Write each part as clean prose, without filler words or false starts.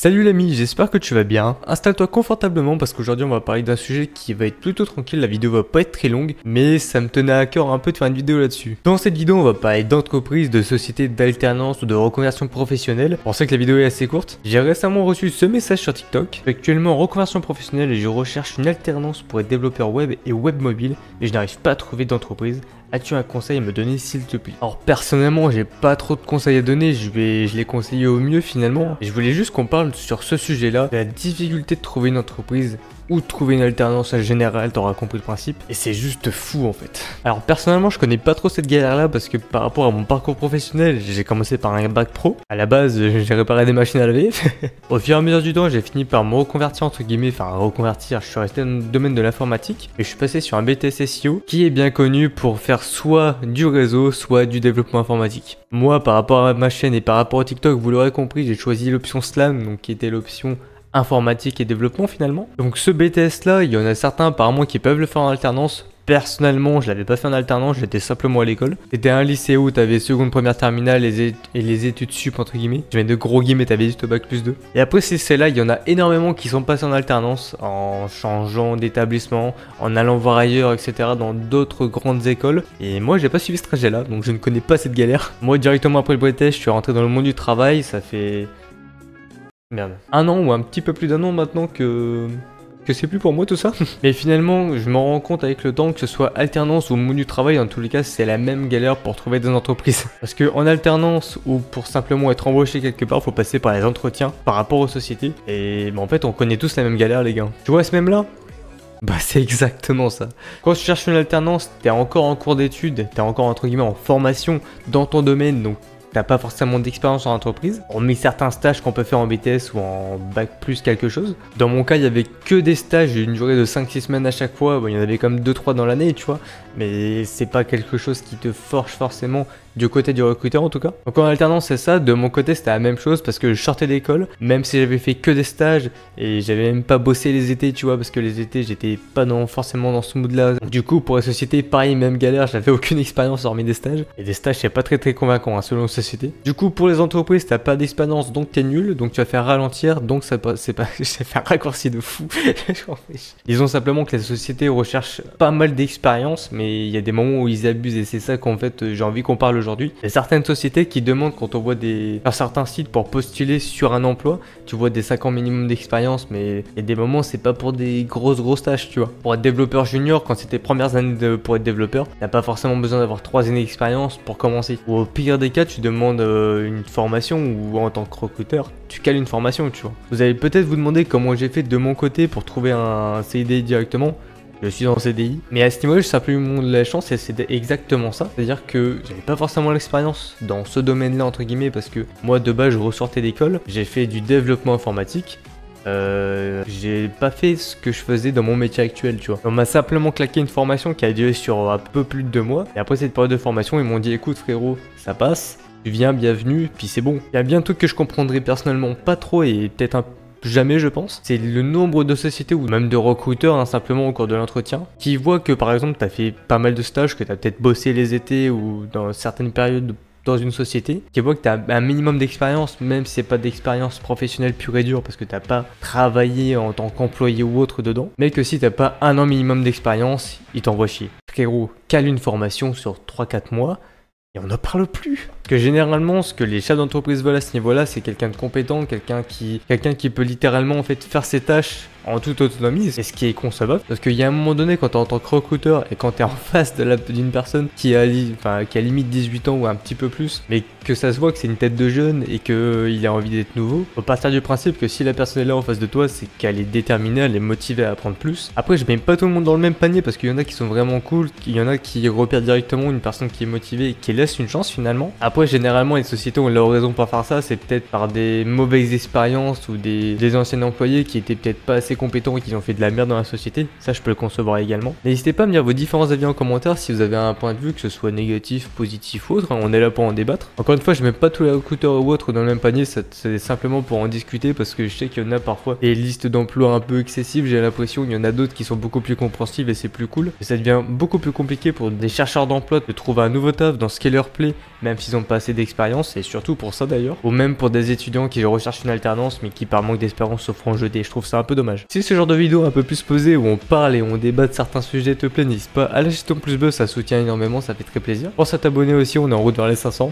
Salut l'ami, j'espère que tu vas bien. Installe-toi confortablement parce qu'aujourd'hui on va parler d'un sujet qui va être plutôt tranquille, la vidéo va pas être très longue, mais ça me tenait à cœur un peu de faire une vidéo là-dessus. Dans cette vidéo on va parler d'entreprise, de société, d'alternance ou de reconversion professionnelle. Pour ça que la vidéo est assez courte. J'ai récemment reçu ce message sur TikTok. Je suis actuellement en reconversion professionnelle et je recherche une alternance pour être développeur web et web mobile, mais je n'arrive pas à trouver d'entreprise. As-tu un conseil à me donner s'il te plaît? Alors personnellement j'ai pas trop de conseils à donner, je les conseiller au mieux finalement. Et je voulais juste qu'on parle sur ce sujet-là, de la difficulté de trouver une entreprise ou de trouver une alternance en général, t'auras compris le principe. Et c'est juste fou en fait. Alors personnellement je connais pas trop cette galère-là parce que par rapport à mon parcours professionnel, j'ai commencé par un bac pro. À la base j'ai réparé des machines à laver. Au fur et à mesure du temps j'ai fini par me reconvertir entre guillemets, enfin reconvertir, je suis resté dans le domaine de l'informatique. Et je suis passé sur un BTS SEO qui est bien connu pour faire soit du réseau, soit du développement informatique. Moi par rapport à ma chaîne et par rapport au TikTok, vous l'aurez compris, j'ai choisi l'option SLAM, donc qui était l'option informatique et développement finalement. Donc ce BTS là, il y en a certains apparemment qui peuvent le faire en alternance. Personnellement, je l'avais pas fait en alternance, j'étais simplement à l'école. C'était un lycée où tu avais seconde, première, terminale et les études sup entre guillemets. Je mets de gros guillemets, tu avais juste bac plus 2. Et après c'est celle-là, il y en a énormément qui sont passés en alternance, en changeant d'établissement, en allant voir ailleurs, etc. dans d'autres grandes écoles. Et moi j'ai pas suivi ce trajet-là, donc je ne connais pas cette galère. Moi directement après le BTS, je suis rentré dans le monde du travail, ça fait... Merde. Un an ou un petit peu plus d'un an maintenant que c'est plus pour moi tout ça. Mais finalement, je me rends compte avec le temps que ce soit alternance ou monde du travail, dans tous les cas, c'est la même galère pour trouver des entreprises. Parce que en alternance ou pour simplement être embauché quelque part, faut passer par les entretiens par rapport aux sociétés. Et en fait, on connaît tous la même galère, les gars. Tu vois ce même là? Bah c'est exactement ça. Quand tu cherches une alternance, t'es encore en cours d'études, t'es encore entre guillemets en formation dans ton domaine, donc t'as pas forcément d'expérience en entreprise. On met certains stages qu'on peut faire en BTS ou en bac plus quelque chose. Dans mon cas, il y avait que des stages d'une durée de 5-6 semaines à chaque fois. Bon, il y en avait comme 2-3 dans l'année, tu vois. Mais c'est pas quelque chose qui te forge forcément du côté du recruteur en tout cas. Donc en alternance c'est ça, de mon côté c'était la même chose parce que je sortais d'école, même si j'avais fait que des stages et j'avais même pas bossé les étés, tu vois, parce que les étés j'étais pas forcément dans ce mood là. Du coup pour les sociétés pareil, même galère, j'avais aucune expérience hormis des stages. Et des stages c'est pas très convaincant hein, selon les sociétés. Du coup pour les entreprises t'as pas d'expérience donc t'es nul, donc tu vas faire ralentir, donc c'est pas j'ai fait un raccourci de fou. Disons simplement que les sociétés recherchent pas mal d'expérience, mais il y a des moments où ils abusent et c'est ça qu'en fait j'ai envie qu'on parle aujourd'hui. Il y a certaines sociétés qui demandent quand on voit sur certains sites pour postuler sur un emploi, tu vois des 5 ans minimum d'expérience, mais il y a des moments c'est pas pour des grosses tâches, tu vois. Pour être développeur junior, quand c'est tes premières années pour être développeur, t'as pas forcément besoin d'avoir 3 années d'expérience pour commencer. Ou au pire des cas, tu demandes une formation ou en tant que recruteur, tu cales une formation, tu vois. Vous allez peut-être vous demander comment j'ai fait de mon côté pour trouver un CDI directement. Je suis en CDI, mais à ce niveau-là, j'ai simplement de la chance et c'était exactement ça. C'est-à-dire que j'avais pas forcément l'expérience dans ce domaine-là, entre guillemets, parce que moi, de base, je ressortais d'école, j'ai fait du développement informatique. J'ai pas fait ce que je faisais dans mon métier actuel, tu vois. On m'a simplement claqué une formation qui a duré sur un peu plus de 2 mois. Et après cette période de formation, ils m'ont dit, écoute frérot, ça passe, tu viens, bienvenue, puis c'est bon. Il y a bien tout que je comprendrai personnellement pas trop et peut-être un jamais je pense, c'est le nombre de sociétés ou même de recruteurs hein, simplement au cours de l'entretien qui voient que par exemple tu as fait pas mal de stages, que tu as peut-être bossé les étés ou dans certaines périodes dans une société, qui voient que tu as un minimum d'expérience, même si c'est pas d'expérience professionnelle pure et dure parce que t'as pas travaillé en tant qu'employé ou autre dedans, mais que si t'as pas un an minimum d'expérience, ils t'envoient chier. Frérot, cale une formation sur 3-4 mois et on n'en parle plus. Que généralement, ce que les chefs d'entreprise veulent à ce niveau-là, c'est quelqu'un de compétent, quelqu'un qui peut littéralement en fait faire ses tâches en toute autonomie, c'est ce qui est concevable. Parce qu'il y a un moment donné, quand t'es en tant que recruteur et quand t'es en face d'une personne qui a limite 18 ans ou un petit peu plus, mais que ça se voit que c'est une tête de jeune et qu'il a envie d'être nouveau, faut partir du principe que si la personne est là en face de toi, c'est qu'elle est déterminée, elle est motivée à apprendre plus. Après, je mets pas tout le monde dans le même panier parce qu'il y en a qui sont vraiment cool, il y en a qui repèrent directement une personne qui est motivée et qui laisse une chance finalement. Après, généralement, les sociétés ont leur raison pour faire ça, c'est peut-être par des mauvaises expériences ou des anciens employés qui étaient peut-être pas assez compétents et qui ont fait de la merde dans la société. Ça, je peux le concevoir également. N'hésitez pas à me dire vos différents avis en commentaire si vous avez un point de vue, que ce soit négatif, positif ou autre. On est là pour en débattre. Encore une fois, je mets pas tous les recruteurs ou autres dans le même panier, c'est simplement pour en discuter parce que je sais qu'il y en a parfois des listes d'emplois un peu excessives. J'ai l'impression qu'il y en a d'autres qui sont beaucoup plus compréhensibles et c'est plus cool. Et ça devient beaucoup plus compliqué pour des chercheurs d'emploi de trouver un nouveau taf dans ce qui leur plaît, même s'ils ont pas assez d'expérience, et surtout pour ça d'ailleurs, ou même pour des étudiants qui recherchent une alternance mais qui par manque d'expérience se feront jeter. Je trouve ça un peu dommage. Si ce genre de vidéo un peu plus posée où on parle et on débat de certains sujets te plaît, n'hésite pas à lâcher ton pouce bleu, ça soutient énormément, ça fait très plaisir. Pense à t'abonner aussi, on est en route vers les 500.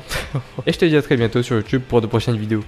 Et je te dis à très bientôt sur YouTube pour de prochaines vidéos.